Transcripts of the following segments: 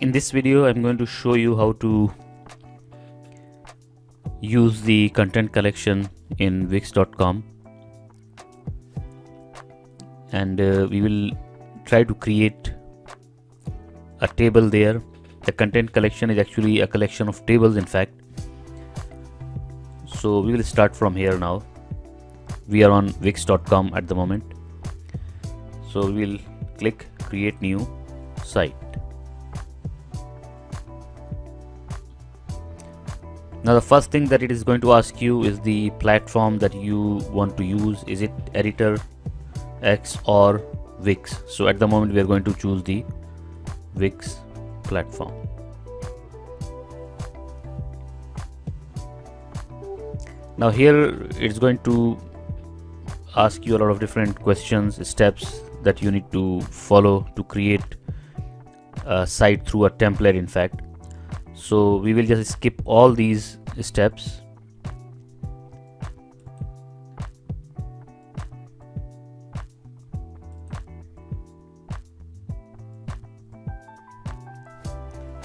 In this video I'm going to show you how to use the content collection in Wix.com, and we will try to create a table there. The content collection is actually a collection of tables, in fact. So we will start from here now. We are on Wix.com at the moment. So we will click create new site. Now the first thing that it is going to ask you is the platform that you want to use. Is it Editor, X or Wix? So at the moment we are going to choose the Wix platform. Now here it's going to ask you a lot of different questions, steps that you need to follow to create a site through a template, in fact. So we will just skip all these steps.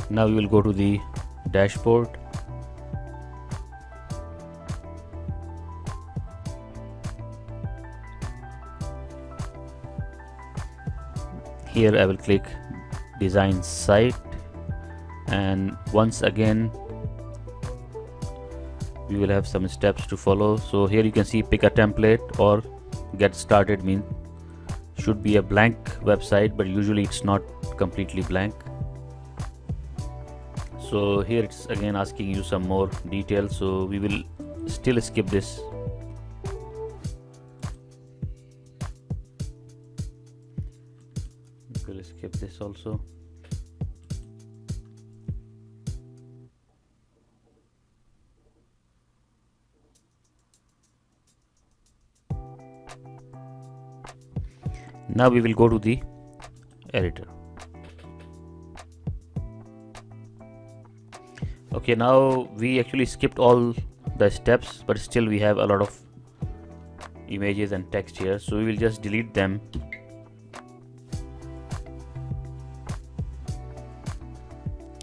Now we will go to the dashboard. Here I will click design site, and once again we will have some steps to follow. So here you can see pick a template or get started means should be a blank website, but usually it's not completely blank. So here it's again asking you some more details, so we will still skip this. We'll skip this also. Now we will go to the editor. Okay, now we actually skipped all the steps, but still we have a lot of images and text here, so we will just delete them.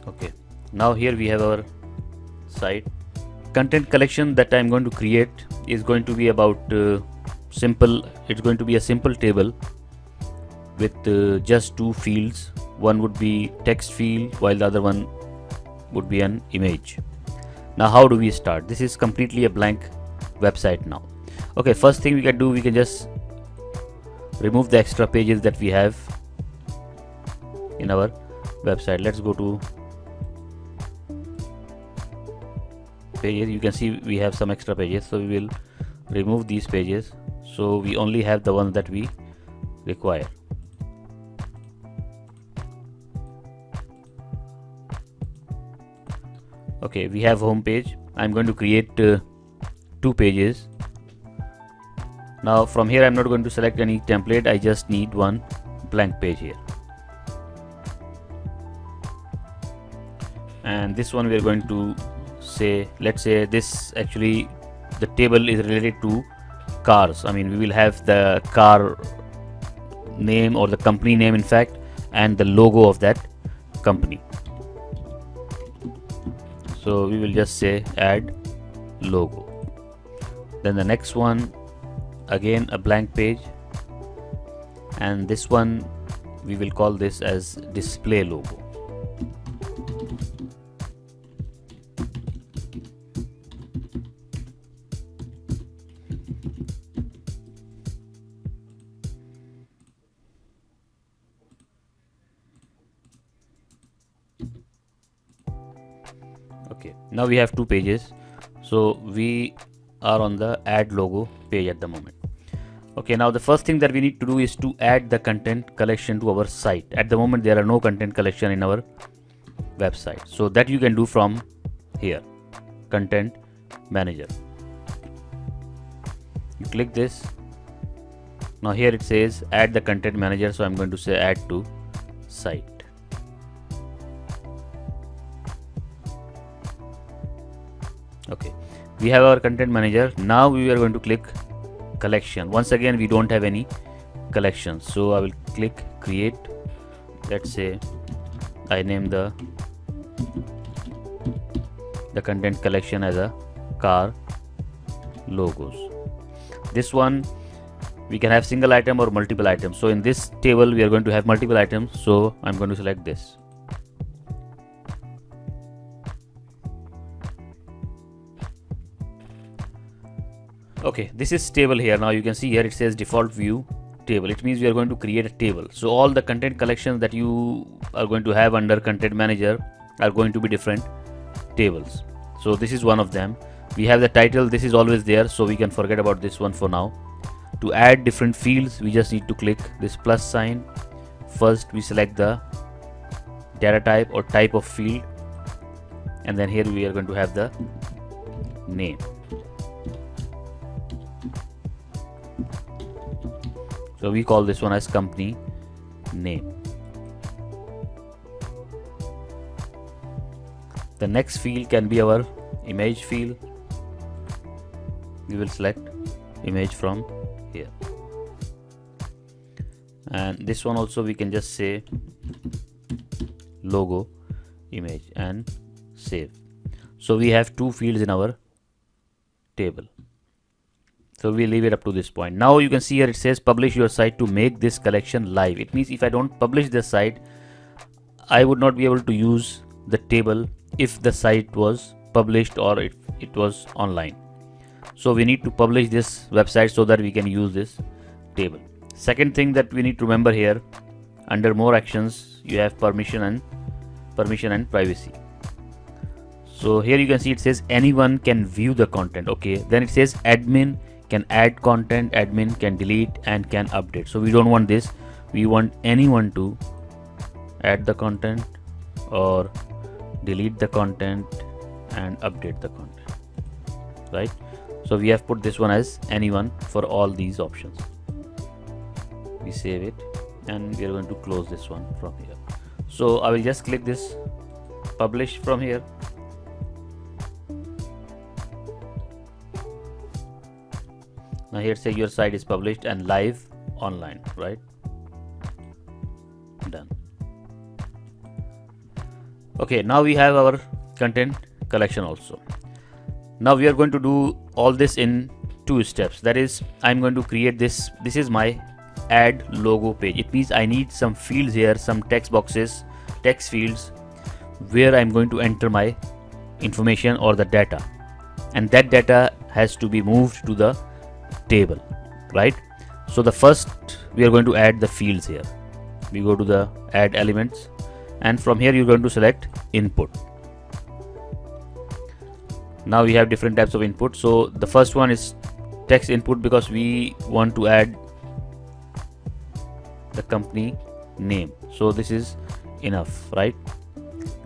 Okay, now here we have our site. Content collection that I'm going to create is going to be about simple. It's going to be a simple table with just two fields. One would be text field while the other one would be an image. Now how do we start? This is completely a blank website now. Okay, first thing we can do, we can just remove the extra pages that we have in our website. Let's go to pages. You can see we have some extra pages, so we will remove these pages, so we only have the ones that we require. Okay, we have home page. I'm going to create two pages. Now from here I'm not going to select any template, I just need one blank page here. And this one we are going to say, let's say this actually the table is related to cars. I mean, we will have the car name or the company name, in fact, and the logo of that company. So we will just say add logo. Then the next one, again a blank page, and this one we will call this as display logo. Okay, now we have two pages, so we are on the add logo page at the moment. Okay, now the first thing that we need to do is to add the content collection to our site. At the moment there are no content collection in our website, so that you can do from here, content manager. You click this. Now here it says add the content manager, so I'm going to say add to site. Okay, we have our content manager. Now we are going to click collection. Once again we don't have any collection, so I will click create, let's say I name the content collection as a car logos. This one we can have single item or multiple items. So in this table we are going to have multiple items, so I'm going to select this. Okay, this is table here. Now you can see here it says default view table. It means we are going to create a table. So all the content collections that you are going to have under content manager are going to be different tables. So this is one of them. We have the title. This is always there, so we can forget about this one for now. To add different fields, we just need to click this plus sign. First we select the data type or type of field, and then here we are going to have the name. So we call this one as company name. The next field can be our image field. We will select image from here, and this one also we can just say logo image and save. So we have two fields in our table. So we leave it up to this point. Now you can see here it says publish your site to make this collection live. It means if I don't publish the site, I would not be able to use the table if the site was published or if it was online. So we need to publish this website so that we can use this table. Second thing that we need to remember here, under more actions you have permission and privacy. So here you can see it says anyone can view the content. Okay, then it says admin can add content, admin can delete and can update. So we don't want this. We want anyone to add the content or delete the content and update the content, right? So we have put this one as anyone for all these options. We save it and we are going to close this one from here. So I will just click this publish from here. Now here say your site is published and live online, right? Done. Okay, now we have our content collection also. Now we are going to do all this in two steps. That is, I'm going to create this. This is my add logo page. It means I need some fields here, some text boxes, text fields where I'm going to enter my information or the data, and that data has to be moved to the table, right? So the first we are going to add the fields here. We go to the add elements, and from here you're going to select input. Now we have different types of input. So the first one is text input because we want to add the company name. So this is enough, right?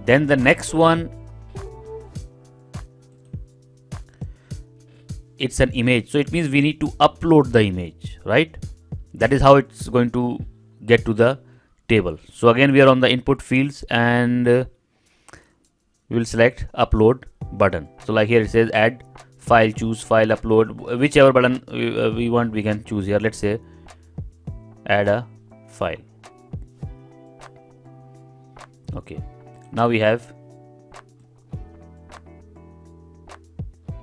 Then the next one, it's an image. So it means we need to upload the image, right? That is how it's going to get to the table. So again we are on the input fields and we will select upload button. So like here it says add file, choose file, upload, whichever button we want we can choose here. Let's say add a file. Okay, now we have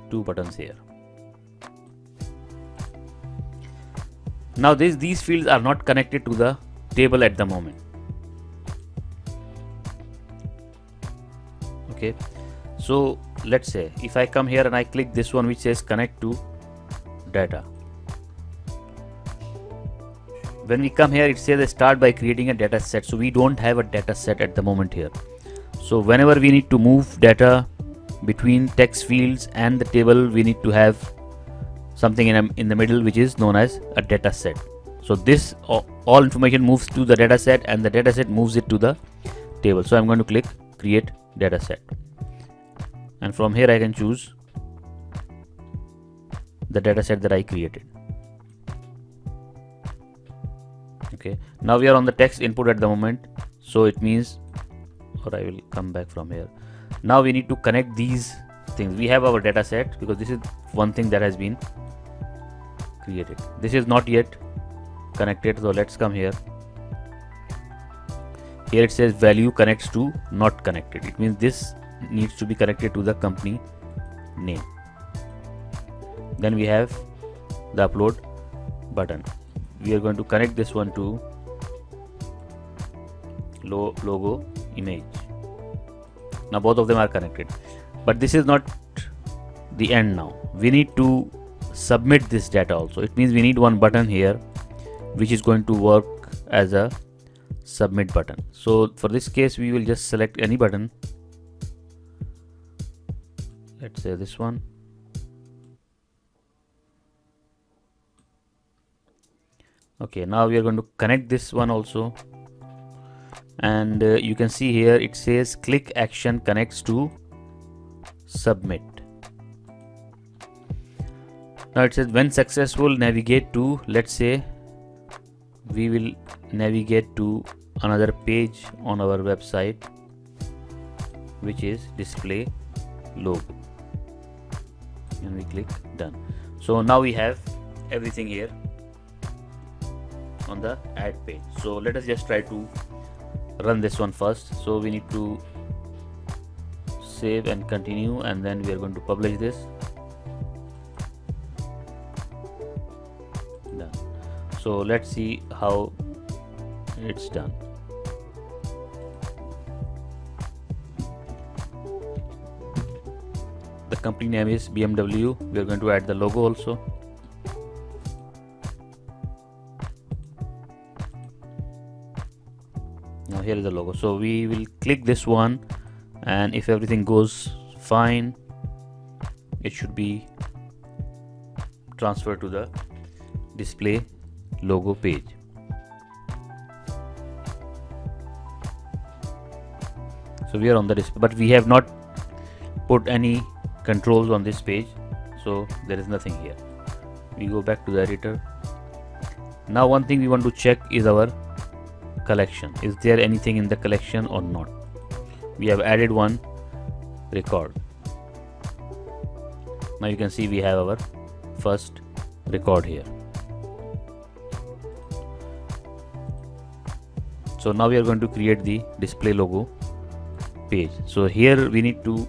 two buttons here. Now these fields are not connected to the table at the moment. Okay, so let's say if I come here and I click this one which says connect to data. When we come here it says start by creating a data set. So we don't have a data set at the moment here. So whenever we need to move data between text fields and the table, we need to have something in the middle which is known as a data set. So this all information moves to the data set and the data set moves it to the table. So I'm going to click create data set, and from here I can choose the data set that I created. Okay, now we are on the text input at the moment. So it means, or I will come back from here. Now we need to connect these things. We have our data set because this is one thing that has been created. This is not yet connected, so let's come here. Here it says value connects to not connected. It means this needs to be connected to the company name. Then we have the upload button. We are going to connect this one to logo image. Now both of them are connected, but this is not the end. Now we need to submit this data also. It means we need one button here which is going to work as a submit button. So for this case we will just select any button. Let's say this one. Okay, now we are going to connect this one also, and you can see here it says click action connects to submit. Now it says when successful navigate to, let's say we will navigate to another page on our website which is display logo, and we click done. So now we have everything here on the ad page. So let us just try to run this one first. So we need to save and continue, and then we are going to publish this. Done. So let's see how it's done. The company name is BMW. We are going to add the logo also. Now here is the logo. So we will click this one, and if everything goes fine, it should be transferred to the display logo page. So we are on the display, but we have not put any controls on this page, so there is nothing here. We go back to the editor. Now one thing we want to check is our collection. Is there anything in the collection or not? We have added one record. Now you can see we have our first record here. So now we are going to create the display logo page. So here we need to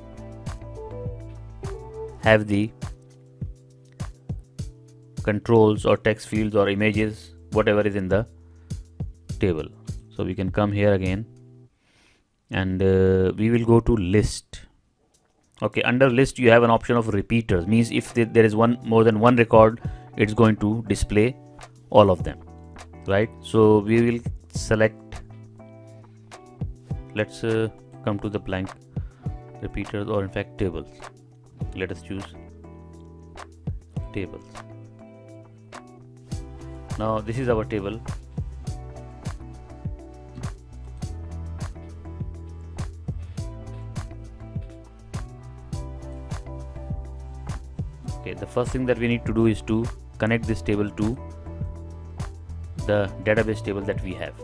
have the controls or text fields or images, whatever is in the table. So we can come here again, and we will go to list. Okay, under list you have an option of repeaters, means if there is more than one record, it's going to display all of them, right? So we will select, let's come to the blank repeaters, or in fact tables. Let us choose tables. Now this is our table. Okay, the first thing that we need to do is to connect this table to the database table that we have.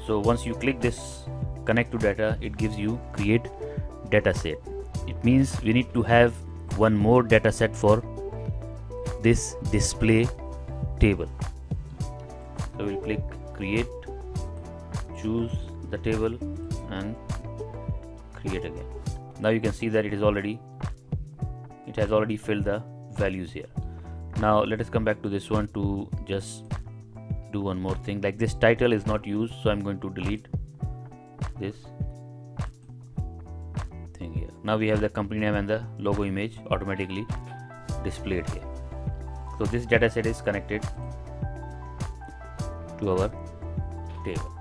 So once you click this connect to data, it gives you create data set. It means we need to have one more data set for this display table. So we'll click create, choose the table, and create again. Now you can see that it has already filled the values here. Now let us come back to this one to just do one more thing. Like this title is not used, so I'm going to delete this thing here. Now we have the company name and the logo image automatically displayed here. So this data set is connected to our table.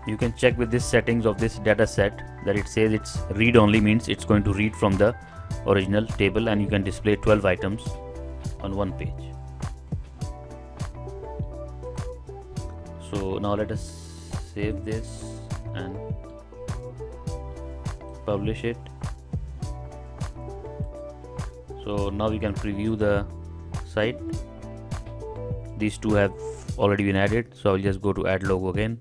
You can check with this settings of this data set that it says it's read only, means it's going to read from the original table, and you can display 12 items on one page. So now let us save this and publish it. So now we can preview the site. These two have already been added, so I'll just go to add logo again.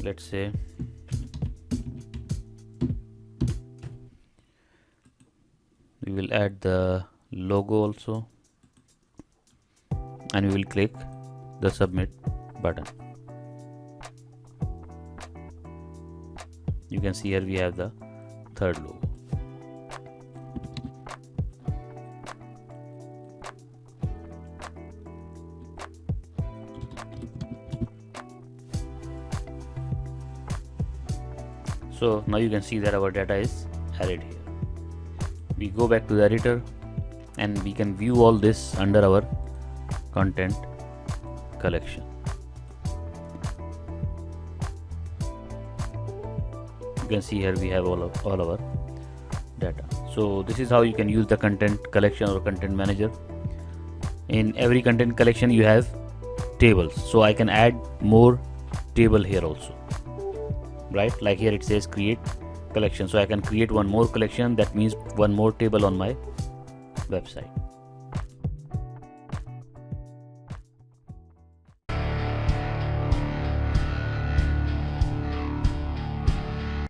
Let's say we will add the logo also. and we will click the submit button. You can see here we have the third logo. So now you can see that our data is added here. We go back to the editor and we can view all this under our content collection. You can see here we have all our data. So this is how you can use the content collection or content manager. In every content collection you have tables, so I can add more table here also, right? Like here it says create collection, so I can create one more collection. That means one more table on my website.